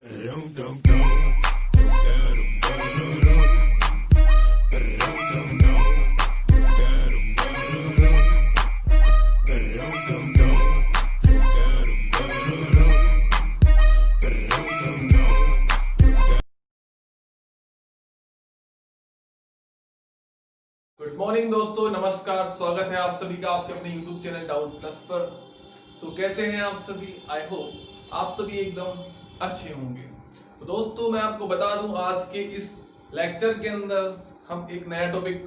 Good morning दोस्तों, नमस्कार। स्वागत है आप सभी का आपके अपने YouTube चैनल डाउट प्लस पर। तो कैसे हैं आप सभी? आई होप आप सभी एकदम अच्छे होंगे। तो दोस्तों, मैं आपको बता दूं, आज के इस लेक्चर के अंदर हम एक नया टॉपिक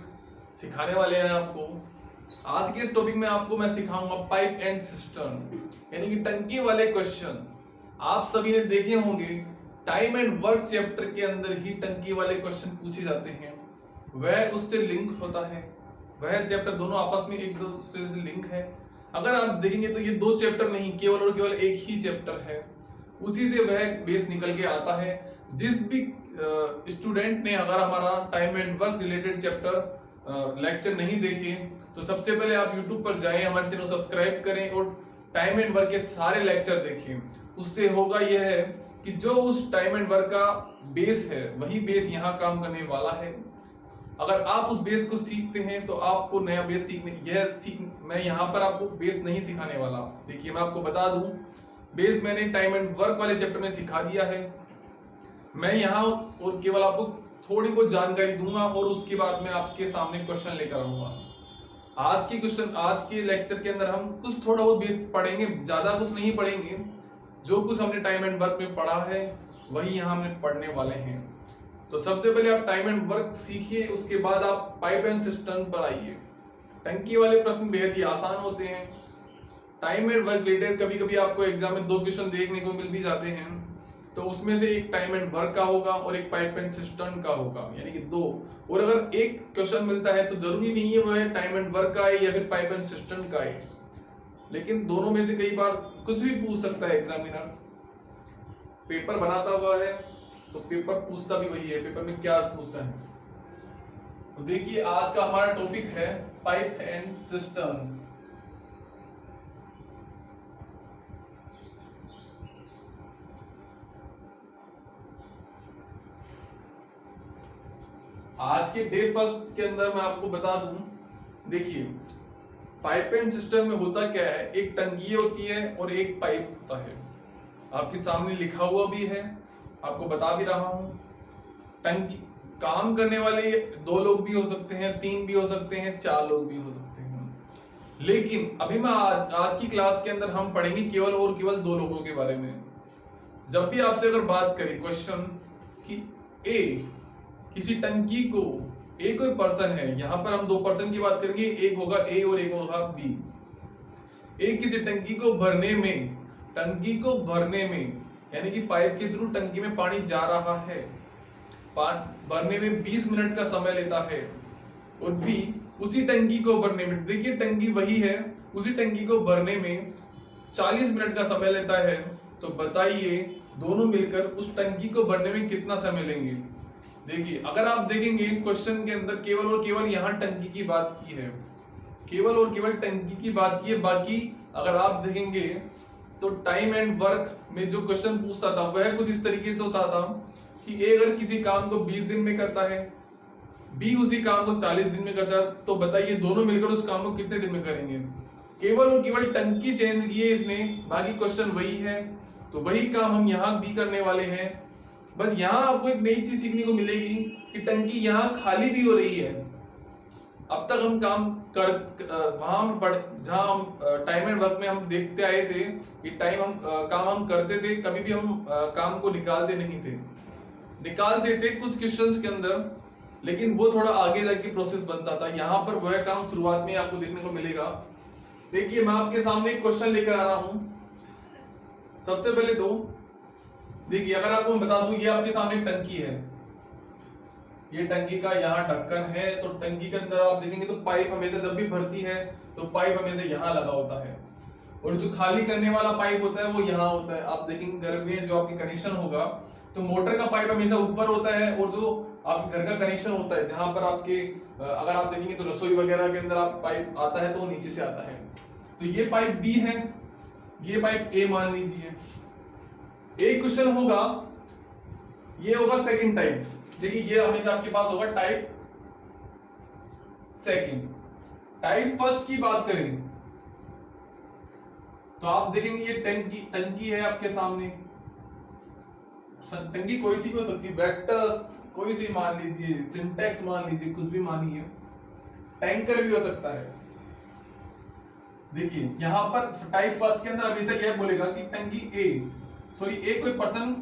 सिखाने वाले हैं आपको। आज के इस टॉपिक में आपको मैं सिखाऊंगा पाइप एंड सिस्टम, यानी कि टंकी वाले क्वेश्चंस। आप सभी ने देखे होंगे टाइम एंड वर्क चैप्टर के अंदर ही टंकी वाले क्वेश्चन पूछे जाते हैं, वह उससे लिंक होता है। वह चैप्टर दोनों आपस में एक दूसरे से लिंक है। अगर आप देखेंगे तो ये दो चैप्टर नहीं, केवल और केवल एक ही चैप्टर है। उसी से वह बेस निकल के आता है। जिस भी स्टूडेंट ने अगर हमारा time and work related chapter lecture नहीं देखे, तो सबसे पहले आप यूट्यूब पर जाएं, हमारे चैनल सब्सक्राइब करें और टाइम एंड वर्क के सारे लेक्चर देखें। उससे होगा यह है कि जो उस टाइम एंड वर्क का बेस है, वही बेस यहाँ काम करने वाला है। अगर आप उस बेस को सीखते हैं तो आपको नया बेस मैं यहाँ पर आपको बेस नहीं सिखाने वाला। देखिए, मैं आपको बता दूं, बेस मैंने टाइम एंड वर्क वाले चैप्टर में सिखा दिया है। मैं यहाँ और केवल आपको थोड़ी बहुत जानकारी दूंगा और उसके बाद मैं आपके सामने क्वेश्चन लेकर आऊंगा। आज के लेक्चर के अंदर हम कुछ थोड़ा बहुत बेस पढ़ेंगे, ज्यादा कुछ नहीं पढ़ेंगे। जो कुछ हमने टाइम एंड वर्क में पढ़ा है वही यहाँ हमने पढ़ने वाले हैं। तो सबसे पहले आप टाइम एंड वर्क सीखिए, उसके बाद आप पाइप एंड सिस्टम पर आइए। टंकी वाले प्रश्न बेहद ही आसान होते हैं। टाइम एंड वर्क रिलेटेड कभी कभी आपको एग्जाम में दो क्वेश्चन देखने को मिल भी जाते हैं, तो उसमें से एक टाइम एंड वर्क का होगा और एक पाइप एंड सिस्टम का होगा, यानी कि दो। और अगर एक क्वेश्चन मिलता है तो जरूरी नहीं है वह टाइम एंड वर्क का है या फिर पाइप एंड सिस्टम का है, लेकिन दोनों में से कई बार कुछ भी पूछ सकता है एग्जामिनर। पेपर बनाता हुआ है तो पेपर पूछता भी वही है, पेपर में क्या पूछता है। तो देखिए, आज का हमारा टॉपिक है पाइप एंड सिस्टम। आज के डे फर्स्ट के अंदर मैं आपको बता दूं, देखिए पाइप एंड सिस्टम में होता क्या है, एक टंकी होती है और एक पाइप होता है। आपके सामने लिखा हुआ भी है, आपको बता भी रहा हूं। टंकी काम करने वाले दो लोग भी हो सकते हैं, तीन भी हो सकते हैं, चार लोग भी हो सकते हैं। लेकिन अभी मैं आज की क्लास के अंदर हम पढ़ेंगे केवल और केवल दो लोगों के बारे में। जब भी आपसे अगर बात करें क्वेश्चन कि ए किसी टंकी को, ए कोई पर्सन है, यहां पर हम दो पर्सन की बात करेंगे, एक होगा ए और एक होगा बी। ए किसी टंकी को भरने में यानी कि पाइप के थ्रू टंकी में पानी जा रहा है, भरने में 20 मिनट का समय लेता है। और बी उसी टंकी को भरने में, देखिए टंकी वही है, उसी टंकी को भरने में 40 मिनट का समय लेता है। तो बताइए दोनों मिलकर उस टंकी को भरने में कितना समय लेंगे। देखिए, अगर आप देखेंगे क्वेश्चन के अंदर केवल और केवल यहाँ टंकी की बात की है, केवल और केवल टंकी की बात की है। बाकी अगर आप देखेंगे तो टाइम एंड वर्क में जो क्वेश्चन पूछता था वह कुछ इस तरीके से होता था कि ए अगर किसी काम को 20 दिन में करता है, बी उसी काम को 40 दिन में करता है, तो बताइए दोनों मिलकर उस काम को कितने दिन में करेंगे। केवल और केवल टंकी चेंज की है इसने, बाकी क्वेश्चन वही है। तो वही काम हम यहाँ भी करने वाले हैं। बस यहाँ आपको एक नई चीज सीखने को मिलेगी कि टंकी यहाँ खाली भी हो रही है। अब तक हम काम कर जहां हम टाइम एंड वर्क में हम देखते आए थे कि काम हम करते थे, कभी भी हम काम को निकालते नहीं थे। निकालते थे कुछ क्वेश्चंस के अंदर, लेकिन वो थोड़ा आगे जाके प्रोसेस बनता था। यहाँ पर वह काम शुरुआत में आपको देखने को मिलेगा। देखिए, मैं आपके सामने एक क्वेश्चन लेकर आ रहा हूं। सबसे पहले तो देखिए, अगर आपको बता दूं, ये आपके सामने टंकी है, ये टंकी का यहाँ ढक्कन है। तो टंकी के अंदर आप देखेंगे तो पाइप हमेशा जब भी भरती है तो पाइप हमेशा यहाँ लगा होता है, और जो खाली करने वाला पाइप होता है वो यहाँ होता है। आप देखेंगे घर में जो आपके कनेक्शन होगा तो मोटर का पाइप हमेशा ऊपर होता है, और जो आपके घर का कनेक्शन होता है जहां पर आपके अगर आप देखेंगे तो रसोई वगैरह के अंदर आप पाइप आता है तो वो नीचे से आता है। तो ये पाइप बी है, ये पाइप ए मान लीजिए। एक क्वेश्चन होगा ये होगा सेकंड टाइप। देखिए ये हमेशा आपके पास होगा टाइप सेकंड। टाइप फर्स्ट की बात करें तो आप देखेंगे ये टंकी है आपके सामने। टंकी कोई सी भी हो सकती है, वेक्टर्स कोई सी मान लीजिए, सिंटेक्स मान लीजिए, कुछ भी मानिए, टैंकर भी हो सकता है। देखिए यहां पर टाइप फर्स्ट के अंदर हमेशा यह बोलेगा कि टंकी ए, सॉरी ए कोई पर्सन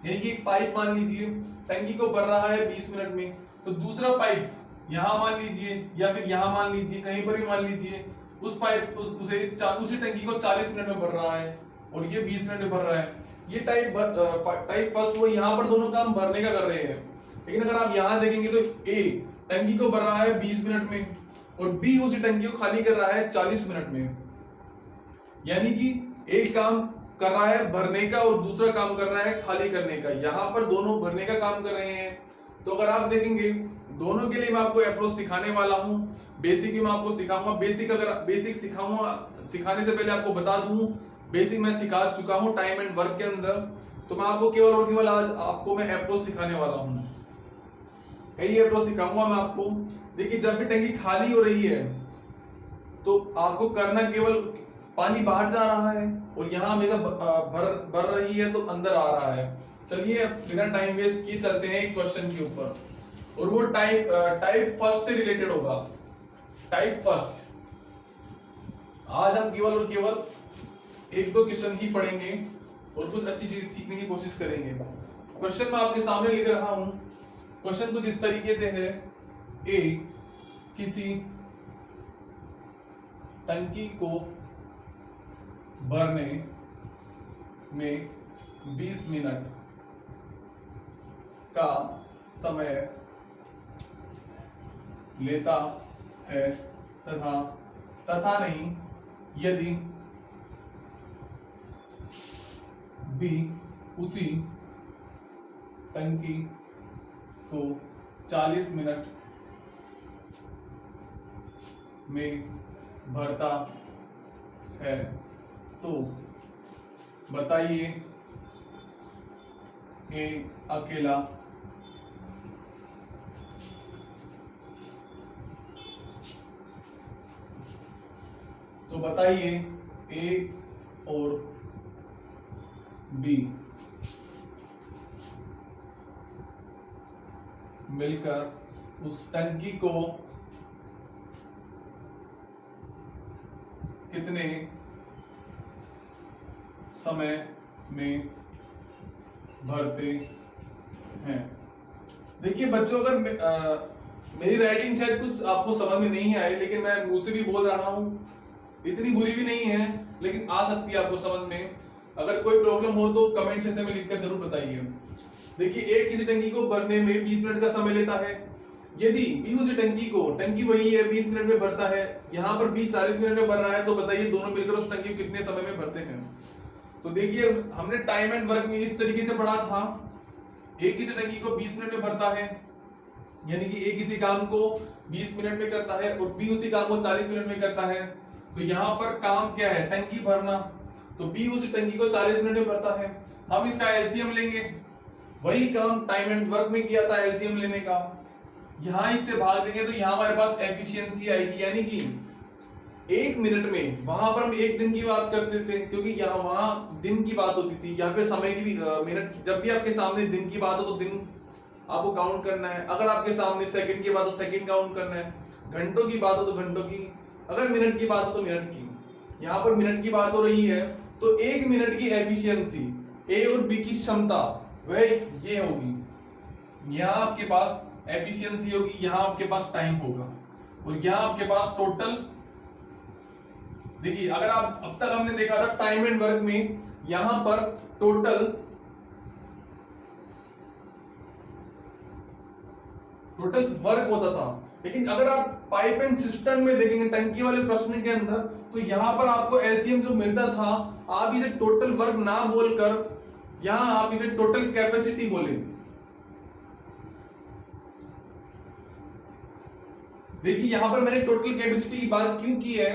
यानी कि एक पाइप मान लीजिए टंकी को भर रहा है 20 मिनट में, तो दूसरा पाइप यहां मान लीजिए या फिर यहां मान लीजिए, कहीं पर भी मान लीजिए, उस पाइप उसी टंकी को 40 मिनट में भर रहा है और ये 20 मिनट में भर रहा है। ये टाइप फर्स्ट वो यहां पर दोनों काम भरने का कर रहे हैं। लेकिन अगर आप यहां देखेंगे तो ए टंकी को भर रहा है 20 मिनट में और बी उसी टंकी को खाली कर रहा है 40 मिनट में। यानी कि एक काम कर रहा है भरने का और दूसरा काम कर रहा है खाली करने का। यहां पर दोनों भरने का काम कर रहे हैं। तो अगर आप देखेंगे दोनों के लिए मैं आपको अप्रोच सिखाने वाला हूं। बेसिक भी मैं आपको सिखाऊंगा। बेसिक सिखाऊंगा, सिखाने से पहले आपको बता दूं बेसिक मैं सिखा चुका हूं टाइम एंड वर्क के अंदर। तो मैं आपको केवल और केवल आज आपको मैं अप्रोच सिखाने वाला हूं। यही अप्रोच सिखाऊंगा मैं आपको। देखिए जब भी टंकी खाली हो रही है तो आपको करना केवल, पानी बाहर जा रहा है और यहाँ हमेशा भर रही है तो अंदर आ रहा है। चलिए बिना टाइम वेस्ट किए चलते हैं एक क्वेश्चन के ऊपर, और वो टाइप फर्स्ट से रिलेटेड होगा। टाइप फर्स्ट आज हम केवल और केवल एक दो क्वेश्चन ही पढ़ेंगे और कुछ अच्छी चीज सीखने की कोशिश करेंगे। क्वेश्चन मैं आपके सामने लिख रहा हूं। क्वेश्चन कुछ इस तरीके से है, ए किसी टंकी को भरने में 20 मिनट का समय लेता है तथा नहीं यदि बी उसी टंकी को 40 मिनट में भरता है तो बताइए ए अकेला ए और बी मिलकर उस टंकी को कितने समय में भरते हैं। देखिए बच्चों, अगर मेरी राइटिंग शायद कुछ आपको समझ में नहीं आए, लेकिन मैं मुंह से भी बोल रहा हूं, इतनी बुरी भी नहीं है, लेकिन आ सकती है आपको समझ में। अगर कोई प्रॉब्लम हो तो कमेंट सेक्शन में लिखकर जरूर बताइए। देखिए एक किसी टंकी को भरने में 20 मिनट का समय लेता है। यदि बी उसी टंकी वही है 20 मिनट में भरता है, यहाँ पर बी 40 मिनट में भर रहा है, तो बताइए दोनों मिलकर उस टंकी को कितने समय में भरते हैं। तो देखिए हमने टाइम एंड वर्क में इस तरीके से पढ़ा था, एक किसी टंकी को 20 मिनट में भरता है, यानी कि एक किसी काम को 20 मिनट में करता है और बी उसी काम को 40 मिनट में करता है। तो यहाँ पर काम क्या है, टंकी भरना, तो बी उसी टंकी को 40 मिनट में भरता है। हम इसका एलसीएम लेंगे, वही काम टाइम एंड वर्क में किया था एलसीएम लेने का। यहां इससे भाग देंगे तो यहाँ हमारे पास एफिशिएंसी आएगी, यानी कि 1 मिनट में, वहां पर हम 1 दिन की बात करते थे क्योंकि यहाँ वहां दिन की बात होती थी, यहाँ पे समय की भी मिनट। जब भी आपके सामने दिन की बात हो तो दिन आपको काउंट करना है, अगर आपके सामने सेकंड की बात हो सेकंड काउंट करना है, घंटों की बात हो तो घंटों की, अगर मिनट की बात हो तो मिनट की। यहाँ पर मिनट की बात हो रही है तो 1 मिनट की एफिशिएंसी ए और बी की क्षमता वह ये होगी। यहाँ आपके पास एफिशिएंसी होगी, यहाँ आपके पास टाइम होगा और यहाँ आपके पास टोटल। देखिए अगर आप अब तक हमने देखा था टाइम एंड वर्क में यहां पर टोटल वर्क होता था, लेकिन अगर आप पाइप एंड सिस्टम में देखेंगे टंकी वाले प्रश्न के अंदर, तो यहां पर आपको एलसीएम जो मिलता था, आप इसे टोटल वर्क ना बोलकर यहां आप इसे टोटल कैपेसिटी बोले। देखिए यहां पर मैंने टोटल कैपेसिटी की बात क्यों की है,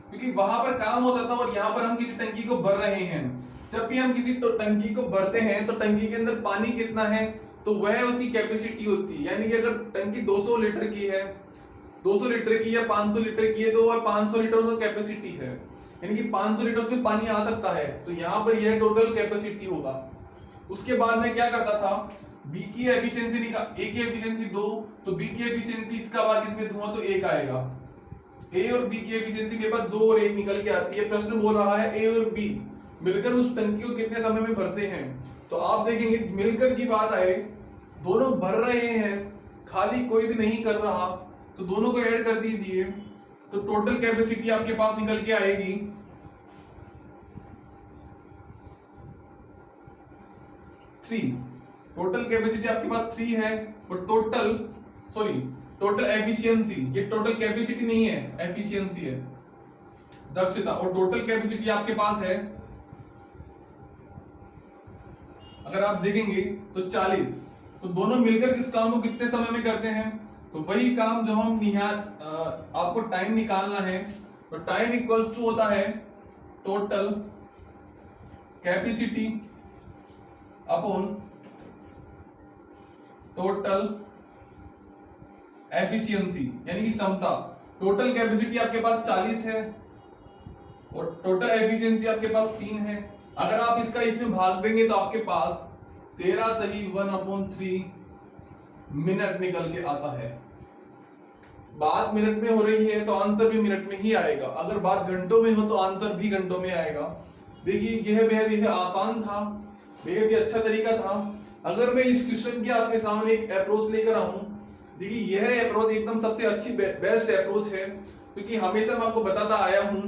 क्योंकि वहां पर काम होता था और यहाँ पर हम किसी टंकी को भर रहे हैं। जब भी हम किसी टंकी को भरते हैं तो टंकी के अंदर पानी कितना है तो वह उसकी कैपेसिटी होती है। यानी कि अगर टंकी 200 लीटर की है, 200 लीटर की या 500 लीटर की है, तो वह 500 लीटर उसका कैपेसिटी है, यानी कि 500 लीटर उसमें पानी आ सकता है। तो यहाँ पर यह टोटल कैपेसिटी होगा। उसके बाद में क्या करता था, बी की एफिशिएंसी निकाल, ए की एफिशिएंसी 2, तो बी की एफिशिएंसी इसका भाग इसमें दूंगा तो 1 आएगा। ए और बी की एफिशिएंसी मेरे पास 2 और 1 निकल के आती है। प्रश्न बोल रहा है ए और बी मिलकर उस टंकी को कितने समय में भरते हैं। तो आप देखेंगे मिलकर की बात आए, दोनों भर रहे हैं, खाली कोई भी नहीं कर रहा, तो दोनों को ऐड कर दीजिए तो टोटल कैपेसिटी आपके पास निकल के आएगी 3। टोटल कैपेसिटी आपके पास 3 है और टोटल एफिशिएंसी, ये टोटल कैपेसिटी नहीं है, एफिशिएंसी है, दक्षता। और टोटल कैपेसिटी आपके पास है, अगर आप देखेंगे तो 40। तो दोनों मिलकर इस काम को कितने समय में करते हैं, तो वही काम जो हम आपको टाइम निकालना है, तो टाइम इक्वल टू होता है total capacity upon total efficiency, यानी कि क्षमता। टोटल कैपेसिटी आपके पास 40 है और टोटल एफिशिएंसी आपके पास 3 है। अगर आप इसका इसमें भाग देंगे तो आपके पास 13 सही 1/3 मिनट निकल के आता है। बात मिनट में हो रही है तो आंसर भी मिनट में ही आएगा। अगर बात घंटों में हो तो आंसर भी घंटों में आएगा। देखिए यह बेहद ही आसान था, बेहद ही अच्छा तरीका था। अगर मैं इस क्वेश्चन की आपके सामने एक अप्रोच लेकर आऊं, देखिए यह अप्रोच एकदम सबसे अच्छी बेस्ट अप्रोच है, क्योंकि हमेशा मैं आपको बताता आया हूं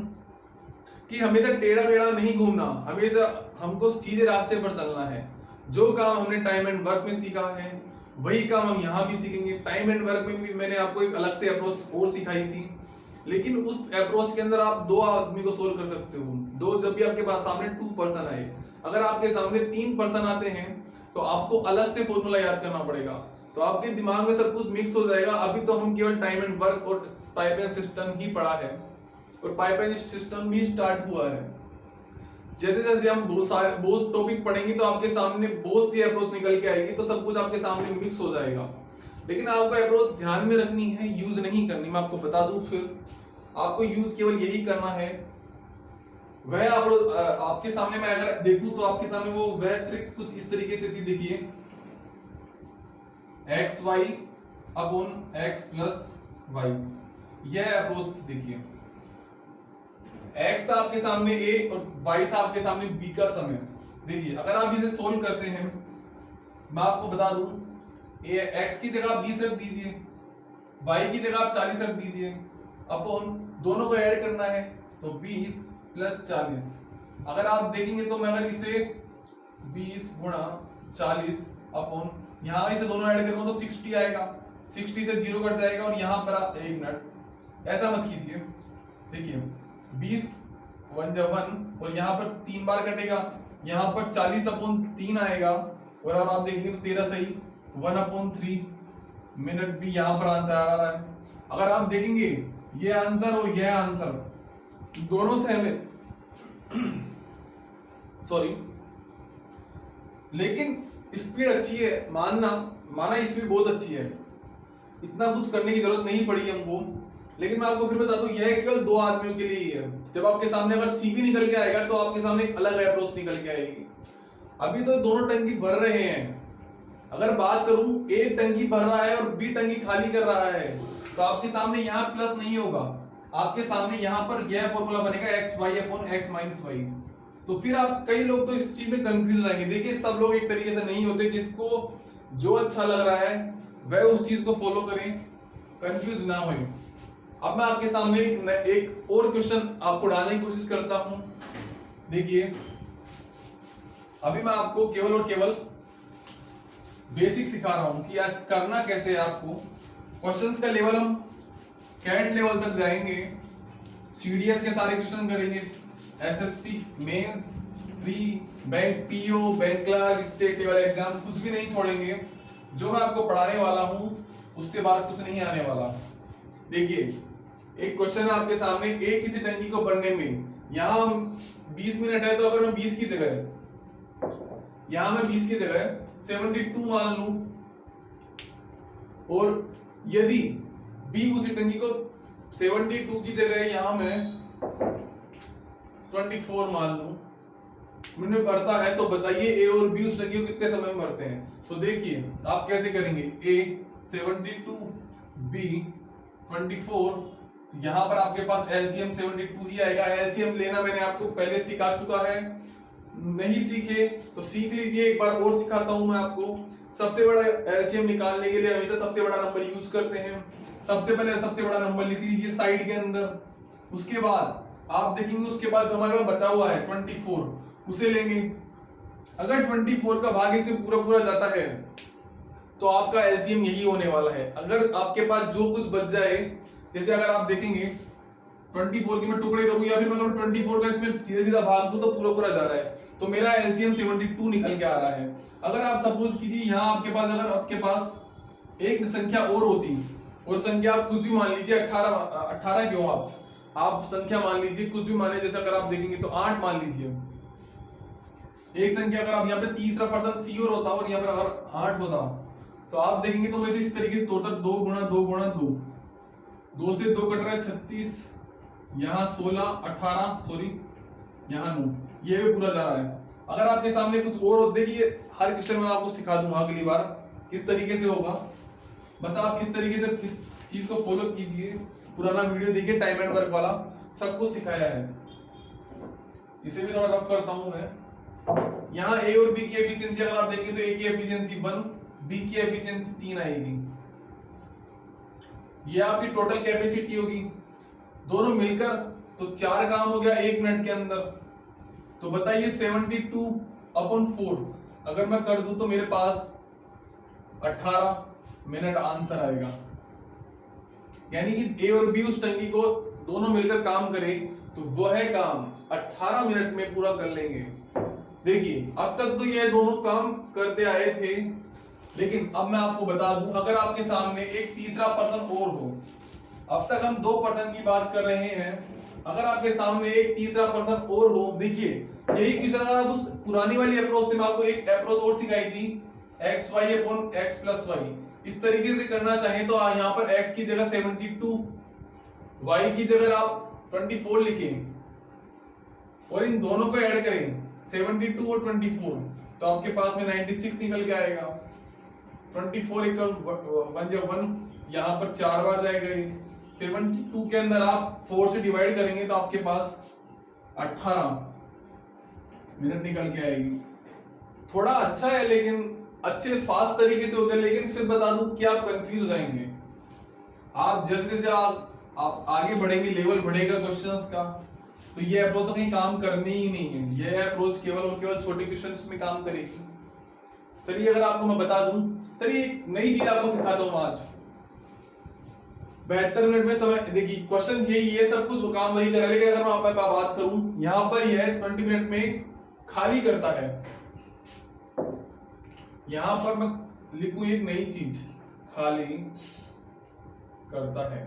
कि हमेशा टेढ़ा मेढ़ा नहीं घूमना, हमेशा हमको सीधे रास्ते पर चलना है। जो काम हमने टाइम एंड वर्क में सीखा है वही काम हम यहाँ भी सीखेंगे। टाइम एंड वर्क में भी मैंने आपको एक अलग से अप्रोच और सिखाई थी, लेकिन उस अप्रोच के अंदर आप 2 आदमी को सोल्व कर सकते हो। दो, जब भी आपके पास सामने 2 पर्सन आए, अगर आपके सामने 3 पर्सन आते हैं तो आपको अलग से फॉर्मूला याद करना पड़ेगा, तो आपके दिमाग में सब कुछ मिक्स हो जाएगा। अभी तो हम केवल टाइम एंड वर्क और पाइपलाइन सिस्टम ही पढ़ा है और पाइपलाइन सिस्टम भी स्टार्ट हुआ है। जैसे जैसे हम बहुत टॉपिक पढ़ेंगे तो आपके सामने बहुत सी अप्रोच निकल के आएगी, तो सब कुछ आपके सामने मिक्स हो जाएगा। लेकिन आपको अप्रोच ध्यान में रखनी है, यूज नहीं करनी। मैं आपको बता दूं, फिर आपको यूज केवल यही करना है। वह अप्रोच आपके सामने मैं अगर देखूं तो आपके सामने वो वह ट्रिक कुछ इस तरीके से थी। देखिए xy upon x plus y, यह अप्रोच थी। देखिए x था आपके सामने a और y था आपके सामने b का समय। देखिए अगर आप इसे सोल्व करते हैं, मैं आपको बता दूं, x की जगह आप 20 रख दीजिए, y की जगह आप 40 रख दीजिए, अपॉन दोनों को ऐड करना है तो 20 प्लस 40। अगर आप देखेंगे तो मैं अगर इसे 20 गुणा 40 अपॉन यहाँ इसे दोनों ऐड करूंगा तो 60 आएगा, 60 से 0 कट जाएगा और यहाँ पर 1 मिनट, ऐसा मत कीजिए। देखिए 20 1 जब 1 और यहाँ पर 3 बार कटेगा, यहाँ पर 40 अपॉन 3 आएगा और अब आप देखेंगे तो 13 सही 1/3 मिनट भी यहाँ पर आंसर आ रहा है। अगर आप देखेंगे ये आंसर और यह आंसर दोनों सेम है सॉरी, लेकिन स्पीड अच्छी है, माना स्पीड बहुत अच्छी है, इतना कुछ करने की जरूरत नहीं पड़ी हमको। लेकिन मैं आपको फिर बता दूं, यह केवल 2 आदमियों के लिए ही है। जब आपके सामने अगर सीबी निकल के आएगा तो आपके सामने एक अलग अप्रोच निकल के आएगी। अभी तो दोनों टंकी भर रहे हैं। अगर बात करूं, ए टंकी भर रहा है और बी टंकी खाली कर रहा है, तो आपके सामने यहाँ प्लस नहीं होगा, आपके सामने यहाँ पर यह फॉर्मूला बनेगा xy upon x minus y। तो फिर आप, कई लोग तो इस चीज में कंफ्यूज आएंगे। देखिए सब लोग एक तरीके से नहीं होते, जिसको जो अच्छा लग रहा है वह उस चीज को फॉलो करें, कंफ्यूज ना हो। अब मैं आपके सामने एक और क्वेश्चन आपको डालने की कोशिश करता हूं। देखिए अभी मैं आपको केवल और केवल बेसिक सिखा रहा हूं कि आज करना कैसे है। आपको क्वेश्चंस का लेवल हम कैट लेवल तक जाएंगे, सीडीएस के सारे क्वेश्चन करेंगे, SSC mains, pre, bank PO, bank clerk, state level exam, कुछ भी नहीं छोड़ेंगे। जो मैं आपको पढ़ाने वाला हूं उससे बाहर कुछ नहीं आने वाला। देखिए एक क्वेश्चन है आपके सामने, एक किसी टंकी को भरने में यहाँ 20 मिनट है, तो अगर मैं 20 की जगह यहाँ मैं 20 की जगह 72 मान लूं, और यदि बी उसी टंकी को 72 की जगह यहां मैं 24 मान लूं मिनट में भरता है, तो बताइए ए और बी उस टंकी को कितने समय में भरते हैं। तो देखिए आप कैसे करेंगे, ए 72 बी 24, यहां पर आपके पास एलसीएम 72 ही आएगा। एलसीएम लेना मैंने आपको पहले सिखा चुका है, नहीं सीखे तो सीख लीजिए, एक बार और सिखाता हूं मैं आपको। सबसे बड़ा एलसीएम निकालने के लिए हमेशा सबसे बड़ा नंबर यूज करते हैं। सबसे पहले सबसे बड़ा नंबर लिख लीजिए साइड के अंदर, उसके बाद आप देखेंगे उसके बाद जो हमारे पास बचा हुआ है 24 उसे लेंगे। अगर 24 का भाग इसमें पूरा पूरा जाता है तो आपका एलसीएम यही होने वाला है। अगर आपके पास जो कुछ बच जाए, जैसे अगर आप देखेंगे 24 के मैं टुकड़े करूं या फिर मैं 24 का इसमें सीधा सीधा भाग दूं तो पूरा पूरा जा रहा है, तो मेरा एलसीएम 72 निकल के आ रहा है। अगर आप सपोज कीजिए यहाँ आपके पास, अगर आपके पास एक संख्या और होती, और संख्या आप कुछ भी मान लीजिए 18 क्यों, आप संख्या मान लीजिए कुछ भी माने, जैसे अगर आप देखेंगे तो 8 मान लीजिए। एक संख्या अगर आप यहाँ पे तीसरा पर्सन सी और होता और यहाँ पर अगर 8 होता, तो आप देखेंगे तो वैसे इस तरीके से टोटल 2 गुणा 2 गुणा 2, 2 से 2 कट रहा है 36, यहाँ 16 18 सॉरी यहाँ 9, ये भी पूरा जा रहा है। अगर आपके सामने कुछ और हो, देखिए हर क्वेश्चन में आपको सिखा दूंगा अगली बार किस तरीके से होगा, बस आप इस तरीके से इस चीज को फॉलो कीजिए। पुराना वीडियो देखिए टाइम एंड वर्क वाला, सब कुछ सिखाया है। इसे भी थोड़ा रफ करता हूं मैं। यहाँ ए और बी की एफिशिएंसी अगर आप देखें तो ए की एफिशिएंसी 1, बी की एफिशिएंसी 3 आएगी। ये आपकी टोटल कैपेसिटी होगी, दोनों मिलकर तो 4 काम हो गया 1 मिनट के अंदर। तो बताइए 72/4 अगर मैं कर दूं तो मेरे पास 18 मिनट आंसर आएगा। यानी कि ए और बी उस टंकी को दोनों मिलकर काम करें तो वह काम 18 मिनट में पूरा कर लेंगे। देखिए अब तक तो ये दोनों काम करते आए थे, लेकिन अब मैं आपको बता दूं, अगर आपके सामने एक तीसरा पर्सन और हो, अब तक हम 2 पर्सन की बात कर रहे हैं, अगर आपके सामने एक तीसरा पर्सन और हो, देखिए यही क्वेश्चन अगर आप उस पुरानी वाली अप्रोच से, मैं आपको एक अप्रोच और सिखाई थी xy/x+y, इस तरीके से करना चाहें तो यहाँ पर x की जगह 72, y की जगह आप 24 लिखें और इन दोनों को ऐड करें 72 और 24, तो आपके पास में 96 निकल के आएगा। 24 इक्वल 1, यहाँ पर 4 बार जाएगा। 72 के अंदर आप 4 से डिवाइड करेंगे तो आपके पास 18 मिनट निकल के आएगी। थोड़ा अच्छा है, लेकिन अच्छे फास्ट तरीके से होता है, लेकिन फिर बता दूं कि आप कंफ्यूज हो जाएंगे। आप जैसे जैसे आप आगे बढ़ेंगे, लेवल बढ़ेगा क्वेश्चंस का, तो ये अप्रोच तो कहीं काम करनी ही नहीं है। ये अप्रोच केवल और केवल छोटे क्वेश्चंस में काम करेगी। चलिए अगर आपको मैं बता दूं, चलिए एक नई चीज आपको सिखाता हूं आज। 72 मिनट में समय, देखिए क्वेश्चन यही है, सब कुछ वो काम वही कर रहा है, लेकिन अगर मैं आपका बात करूं, यहां पर यह 20 मिनट में खाली करता है। यहां पर मैं लिखूं एक नई चीज, खाली करता है।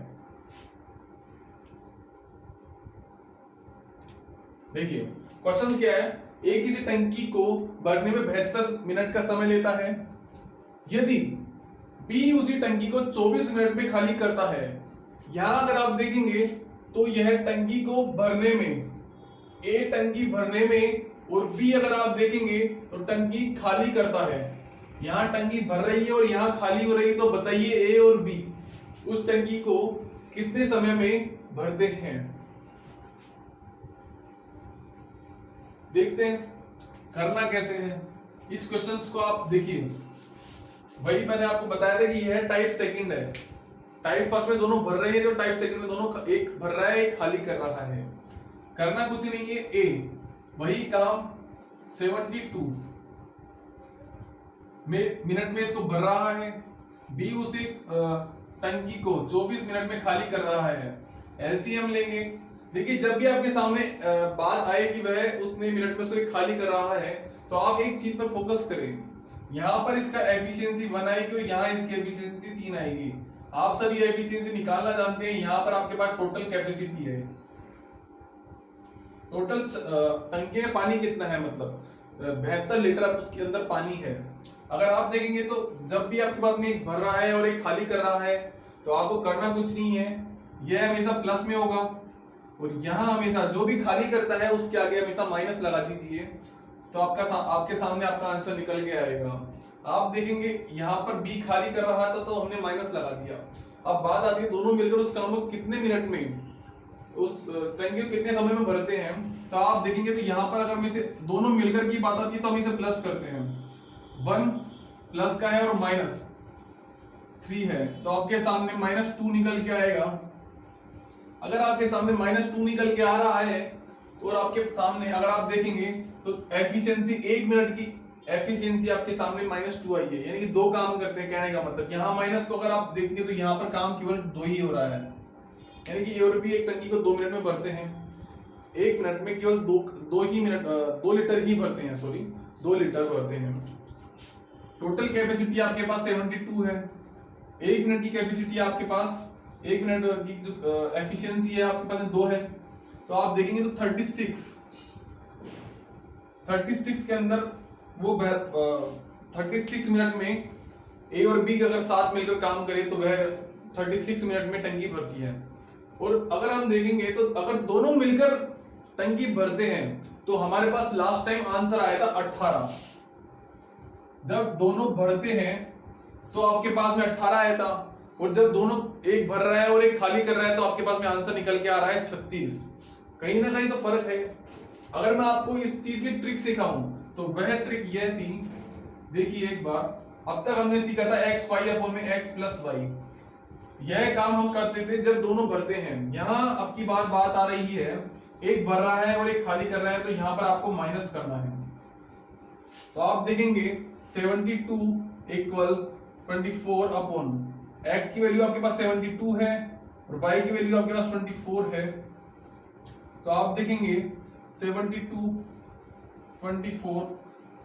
देखिए क्वेश्चन क्या है, एक किसी टंकी को भरने में 72 मिनट का समय लेता है। यदि बी उसी टंकी को 24 मिनट में खाली करता है। यहां अगर आप देखेंगे तो यह टंकी को भरने में, ए टंकी भरने में, और बी अगर आप देखेंगे तो टंकी खाली करता है। यहां टंकी भर रही है और यहां खाली हो रही है, तो बताइए ए और बी उस टंकी को कितने समय में भरते हैं। देखते हैं करना कैसे है। इस क्वेश्चन को आप देखिए, वही मैंने आपको बताया था कि यह टाइप सेकंड है। टाइप फर्स्ट में दोनों भर रहे हैं, तो टाइप सेकंड में दोनों, एक भर रहा है एक खाली कर रहा है। करना कुछ नहीं है, ए वही काम 72 मिनट में इसको भर रहा है, बी उसी टंकी को 24 मिनट में खाली कर रहा है। एलसीएम लेंगे। देखिए जब भी आपके सामने बात आए कि वह उतने मिनट में से खाली कर रहा है, तो आप एक चीज पर फोकस करें। यहाँ पर इसका एफिशिएंसी 1 आएगी और यहाँ इसकी एफिशिएंसी 3 आएगी। आप सभी एफिशिएंसी निकालना जानते हैं। यहाँ पर आपके पास टोटल कैपेसिटी है, टोटल टंकी में पानी कितना है, मतलब 72 लीटर उसके अंदर पानी है। अगर आप देखेंगे तो जब भी आपके पास में एक भर रहा है और एक खाली कर रहा है तो आपको करना कुछ नहीं है, यह हमेशा प्लस में होगा और यहाँ हमेशा जो भी खाली करता है उसके आगे हमेशा माइनस लगा दीजिए, तो आपके सामने आपका आंसर निकल के आएगा। आप देखेंगे यहाँ पर बी खाली कर रहा था तो हमने माइनस लगा दिया। अब बात आती है दोनों मिलकर उस काम को कितने मिनट में, उस टंकी को कितने समय में भरते हैं। तो आप देखेंगे तो यहाँ पर अगर हम इसे दोनों मिलकर की बात आती है तो हम इसे प्लस करते हैं, 1 प्लस का है और -3 है, तो आपके सामने -2 निकल के आएगा। अगर आपके सामने -2 निकल के आ रहा है और आपके सामने अगर आप देखेंगे तो एफिशिएंसी 1 मिनट की एफिशिएंसी आपके सामने -2 आई है, यानी कि 2 काम करते हैं। कहने का मतलब यहाँ माइनस को अगर आप देखेंगे तो यहाँ पर काम केवल 2 ही हो रहा है, यानी कि ए और बी एक टंकी को 2 मिनट में भरते हैं। 1 मिनट में केवल 2 लीटर ही भरते हैं, सॉरी 2 लीटर भरते हैं। टोटल कैपेसिटी आपके पास 72 है। 1 मिनट की कैपेसिटी आपके पास 1 मिनट की एफिशिएंसी है आपके पास 2 है, तो आप देखेंगे तो 36 के अंदर वो 36 मिनट में ए और बी अगर साथ मिलकर काम करे तो वह 36 मिनट में टंकी भरती है। और अगर हम देखेंगे तो अगर दोनों मिलकर टंकी भरते हैं तो हमारे पास लास्ट टाइम आंसर आया था 18। जब दोनों भरते हैं तो आपके पास में 18 आया था, और जब दोनों एक भर रहा है और एक खाली कर रहा है तो आपके पास में आंसर निकल के आ रहा है 36। कहीं ना कहीं तो फर्क है। अगर मैं आपको इस चीज की ट्रिक सिखाऊं तो वह ट्रिक यह थी, देखिए एक बार, अब तक हमने सीखा था x5 में x प्लस वाई। यह काम हम करते थे जब दोनों भरते हैं। यहाँ आपकी बात आ रही है, एक भर रहा है और एक खाली कर रहा है, तो यहाँ पर आपको माइनस करना है। तो आप देखेंगे 72 इक्वल 24 अपॉन x की वैल्यू आपके पास 72 है और y की वैल्यू आपके पास 24 है। तो आप देखेंगे 72 24,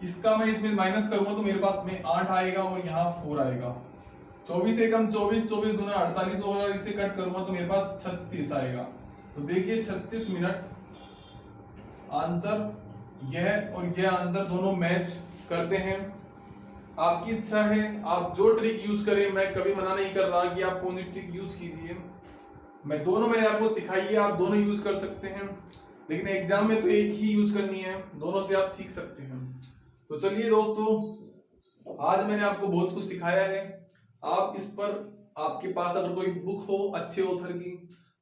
इसका मैं इसमें माइनस करूंगा तो मेरे पास में 8 आएगा और यहाँ 4 आएगा। 24 से कम 24, 24 दूना 48 होगा, इसे कट करूंगा तो मेरे पास 36 आएगा। तो देखिए 36 मिनट आंसर यह और यह आंसर दोनों मैच करते हैं। आपकी इच्छा है आप जो ट्रिक यूज करें, मैं कभी मना नहीं कर रहा कि आप कौन सी ट्रिक यूज कीजिए। मैं दोनों मैंने आपको सिखाई है, आप दोनों यूज कर सकते हैं, लेकिन एग्जाम में तो एक ही यूज करनी है, दोनों से आप सीख सकते हैं। तो चलिए दोस्तों, आज मैंने आपको बहुत कुछ सिखाया है। आप इस पर आपके पास अगर कोई बुक हो अच्छे ऑथर की,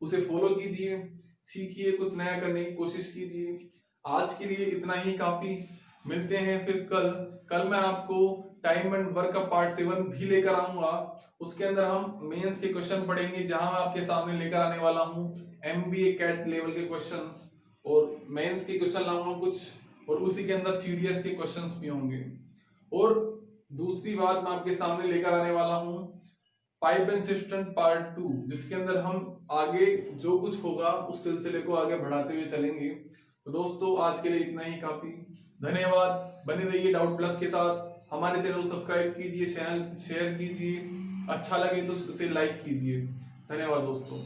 उसे फॉलो कीजिए, सीखिए, कुछ नया करने की कोशिश कीजिए। आज के लिए इतना ही काफी। मिलते हैं फिर कल मैं आपको टाइम एंड वर्क का पार्ट 7 भी लेकर आऊंगा। उसके अंदर हम मेंस के क्वेश्चन पढ़ेंगे, जहां मैं आपके सामने लेकर आने वाला हूं MBA कैट लेवल के क्वेश्चंस, और मेंस के क्वेश्चन लाऊंगा कुछ, और उसी के अंदर CDS के क्वेश्चंस भी होंगे। और दूसरी बात मैं आपके सामने लेकर आने वाला हूं पाइप एंड सिस्टम पार्ट 2, जिसके अंदर हम आगे जो कुछ होगा उस सिलसिले को आगे बढ़ाते हुए चलेंगे। तो दोस्तों, आज के लिए इतना ही काफी। धन्यवाद। बने रहिए डाउट प्लस के साथ। हमारे चैनल को सब्सक्राइब कीजिए, चैनल शेयर कीजिए, अच्छा लगे तो उसे लाइक कीजिए। धन्यवाद दोस्तों।